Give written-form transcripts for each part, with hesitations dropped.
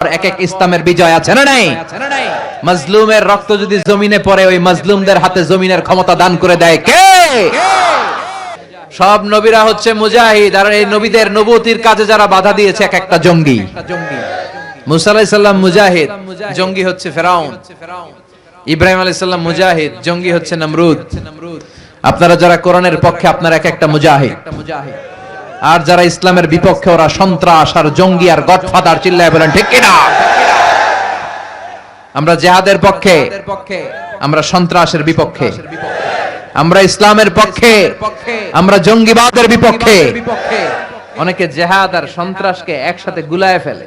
এক এক ইসলামের বিজয় আছে না নাই? মাজলুমের রক্ত যদি জমিনে পড়ে ওই মাজলুমদের হাতে জমিনের ক্ষমতা দান করে দেয় কে? সব নবীরা হচ্ছে মুজাহিদ, আর এই নবীদের নবুয়তির কাজে যারা বাধা দিয়েছে এক একটা জঙ্গি। মুসা আলাইহিস সালাম মুজাহিদ, জঙ্গি হচ্ছে ফেরাউন। ইব্রাহিম আলাইহিস সালাম মুজাহিদ, জঙ্গি হচ্ছে নমরুদ। আপনারা যারা কোরআনের পক্ষে আপনারা এক একটা মুজাহিদ, আর যারা ইসলামের বিপক্ষে ওরা সন্ত্রাস আর জঙ্গি আর গডফাদার। চিল্লায় বলেন ঠিক কিনা? আমরা জিহাদের পক্ষে, আমরা সন্ত্রাসের বিপক্ষে, আমরা ইসলামের পক্ষে, আমরা জঙ্গিবাদের বিপক্ষে। অনেকে জিহাদ আর সন্ত্রাসকে একসাথে গুলায় ফেলে,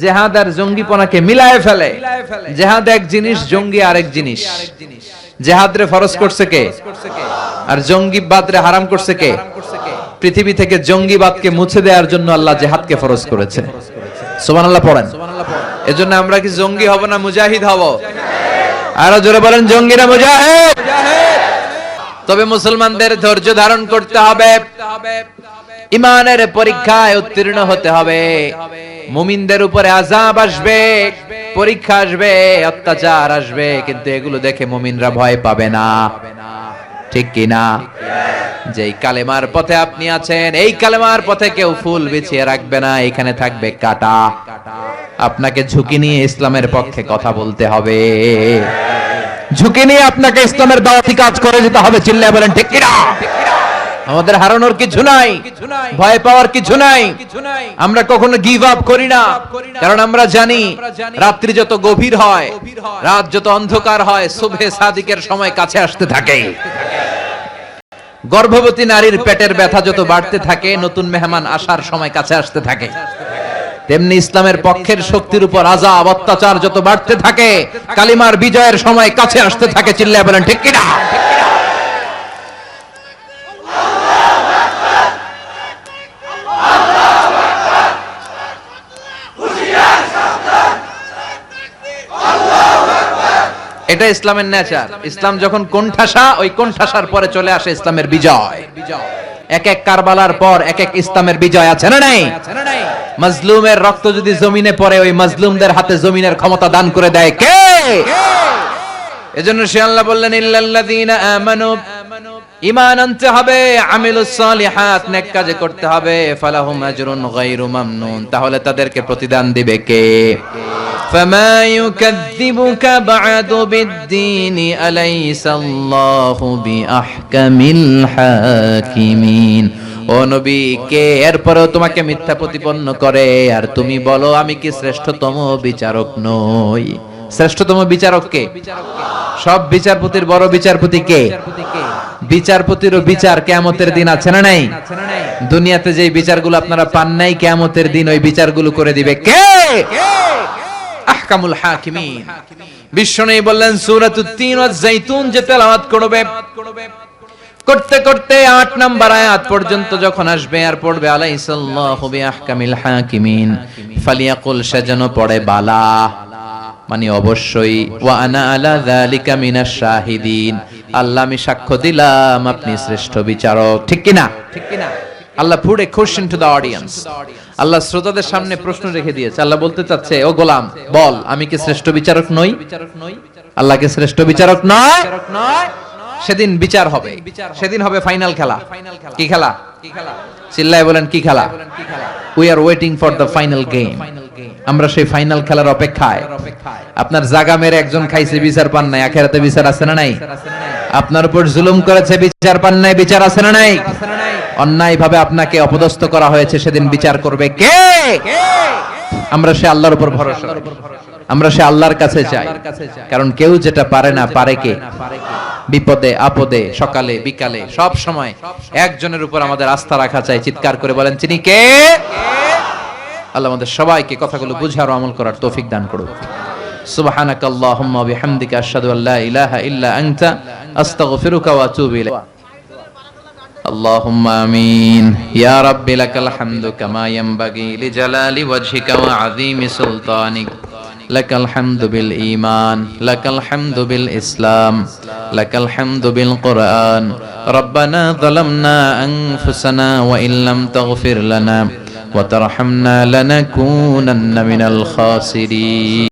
জিহাদ আর জঙ্গিপনাকে মিলায় ফেলে। জিহাদ এক জিনিস, জঙ্গি আরেক জিনিস। জিহাদ রে ফরজ করছে কে? আর জঙ্গিবাদ রে হারাম করছে কে? পৃথিবী থেকে জঙ্গিবাদকে মুছে দেওয়ার জন্য আল্লাহ জিহাদকে ফরজ করেছে। সুবহানাল্লাহ পড়েন। এজন্য আমরা কি জঙ্গি হব না মুজাহিদ হব? আরো জোরে বলেন, জঙ্গি না মুজাহিদ? তবে মুসলমানদের ধৈর্য ধারণ করতে হবে, ইমানের পরীক্ষায় উত্তীর্ণ হতে হবে। মুমিনদের উপরে আযাব আসবে, পরীক্ষা আসবে, অত্যাচার আসবে, কিন্তু এগুলো দেখে মুমিনরা ভয় পাবে না। ঠিক কি না? যেই কালেমার পথে আপনি আছেন, এই কালেমার পথে কেউ ফুল বিছিয়ে রাখবে না, এখানে থাকবে কাঁটা। আপনাকে ঝুঁকি নিয়ে ইসলামের পক্ষে কথা বলতে হবে, ঝুঁকি নিয়ে আপনাকে ইসলামের দাওয়াতি কাজ করে যেতে হবে। চিল্লায় বলেন ঠিক কি না? আমাদের হারানোর কিছু নাই, ভয় পাওয়ার কিছু নাই। আমরা কখনো গিভ আপ করি না, কারণ আমরা জানি রাত্রি যত গভীর হয়, রাত যত অন্ধকার হয়, সুবহে সাদিকের সময় কাছে আসতে থাকে। গর্ভবতী নারীর পেটের ব্যথা যত বাড়তে থাকে, নতুন মেহমান আসার সময় কাছে আসতে থাকে। তেমনি ইসলামের পক্ষের শক্তির উপর আযাব অত্যাচার যত বাড়তে থাকে, কালিমার বিজয়ের সময় কাছে আসতে থাকে। চিল্লায় বলেন ঠিক কিনা? এটা ইসলামের নেচার। ইসলাম যখন কোণঠাসা, ওই কোণঠাসার পরে চলে আসে ইসলামের বিজয়। এক এক কারবালার পর এক এক ইসলামের বিজয় আছে না নাই? মাজলুমের রক্ত যদি জমিনে পড়ে ওই মাজলুমদের হাতে জমিনের ক্ষমতা দান করে দেয় কে? এজন্য সে আল্লাহ বললেন, ইল্লাল্লাযীনা আমানু, ঈমান আনতে হবে, আমিলুস সালিহাত, নেক কাজ করতে হবে, ফালাহুম আজরুন গায়রু মামনুন, তাহলে তাদেরকে প্রতিদান দিবে কে? فما يكذبك بعد بالدين أليس الله بأحكم الحاكمين। ও নবী, কে এরপরেও তোমাকে মিথ্যা প্রতিপন্ন করে আর তুমি বলো আমি কি শ্রেষ্ঠতম বিচারক নই? শ্রেষ্ঠতম বিচারক কে? সব বিচারপতির বড় বিচারপতি কে? বিচারপতিরও বিচার কিয়ামতের দিন আছে না নাই? দুনিয়াতে যেই বিচারগুলো আপনারা পান নাই, কিয়ামতের দিন ওই বিচারগুলো করে দিবে কে? আহকামুল হাকিমিন। বিশ্বনবী বললেন সূরাতুত তিন ওয়াজ জাইতুন যে তেলাওয়াত করবে, করতে করতে 8 নাম্বার আয়াত পর্যন্ত যখন আসবে আর পড়বে আলাইসাল্লাহু বিআহকামিল হাকিমিন, ফালিয়াকুল, সেজন্য পড়ে বালা, মানে অবশ্যই, ওয়া আনা আলা যালিকা মিনাশ শাহিদিন, আল্লাহ আমি সাক্ষ্য দিলাম আপনি শ্রেষ্ঠ বিচারক। ঠিক কি না? ঠিক কি না? আল্লাহ put a question to the audience. আল্লাহ শ্রোতাদের সামনে প্রশ্ন রেখে দিয়েছে। আল্লাহ বলতে চাচ্ছে, ও গোলাম বল, আমি কি শ্রেষ্ঠ বিচারক নই? আল্লাহ কি শ্রেষ্ঠ বিচারক নয়? সেদিন বিচার হবে, সেদিন হবে ফাইনাল খেলা। কি খেলা? চিল্লায় বলেন কি খেলা? We are waiting for the final game. আমরা সেই ফাইনাল খেলার অপেক্ষায়। আপনার জায়গা মেরে একজন খাইছে, বিচার পান নাই, আখিরাতে বিচার আছে না নাই? আপনার উপর জুলুম করেছে, বিচার পান নাই, বিচার আছে না নাই? অন্যায় ভাবে আপনাকে অপদস্থ করা হয়েছে, সেদিন বিচার করবে কে? আমরা সে আল্লাহর উপর ভরসা, আমরা সে আল্লাহর কাছে চাই, কারণ কেউ যেটা পারে না পারে কে? বিপদে আপদে, সকালে বিকালে, সব সময় একজনের উপর আমাদের আস্থা রাখা চাই। চিৎকার করে বলেন তিনি কে? আল্লাহ আমাদের সবাইকে কথাগুলো বুঝার ও আমল করার তৌফিক দান করুন। সুবহানাকাল্লাহুম্মা ওয়া বিহামদিকা আশহাদু আল্লা ইলাহা ইল্লা আনতা আস্তাগফিরুকা ওয়া আতুবু ইলাইক। اللهم آمين يا رب لك الحمد كما ينبغي لجلال وجهك وعظيم سلطانك لك الحمد بالإيمان لك الحمد بالإسلام لك الحمد بالقرآن ربنا ظلمنا أنفسنا وإن لم تغفر لنا ওয়া তারহামনা লানাকুনান্না মিনাল খাসিরিন।